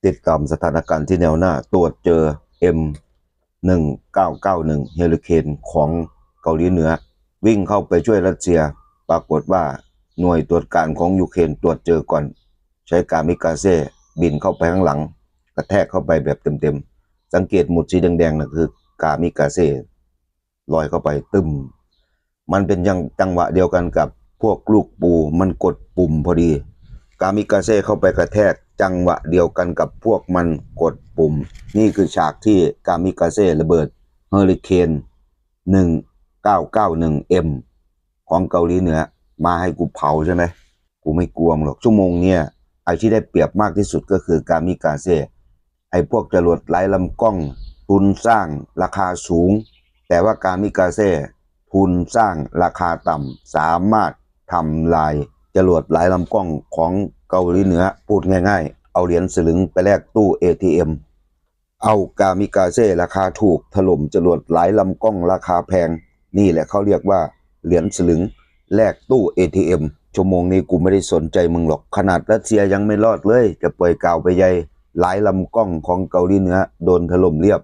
ติดตามสถานการณ์ที่แนวหน้าตรวจเจอ M1991 เฮลิเคนของเกาหลีเหนือวิ่งเข้าไปช่วยรัสเซียปรากฏว่าหน่วยตรวจการของยูเครนตรวจเจอก่อนใช้กามิกาเซ่บินเข้าไปข้างหลังกระแทกเข้าไปแบบเต็มๆสังเกตหมุดสีแดงๆนะคือกามิกาเซ่ลอยเข้าไปตึมมันเป็นจังหวะเดียวกันกับพวกลูกปูมันกดปุ่มพอดีกามิกาเซ่เข้าไปกระแทกจังหวะเดียวกันกับพวกมันกดปุ่มนี่คือฉากที่กามิกาเซ่ระเบิดเฮอริเคน 1991M ของเกาหลีเหนือมาให้กูเผาใช่ไหมกูไม่กลัวหรอกชั่วโมงเนี้ยไอ้ที่ได้เปรียบมากที่สุดก็คือกามิกาเซ่ไอ้พวกจรวดไร้ลำกล้องทุนสร้างราคาสูงแต่ว่ากามิกาเซ่ทุนสร้างราคาต่ำสามารถทำลายจรวดไร้ลำกล้องของเกาหลีเหนือพูดง่ายๆเอาเหรียญสลึงไปแลกตู้ ATM เอากามิกาเซ่ราคาถูกถล่มจรวดหลายลำกล้องราคาแพงนี่แหละเขาเรียกว่าเหรียญสลึงแลกตู้ ATM ชั่วโมงนี้กูไม่ได้สนใจมึงหรอกขนาดรัสเซียยังไม่รอดเลยจะปล่อยกล่าวไปใหญ่หลายลำกล้องของเกาหลีเหนือโดนถล่มเรียบ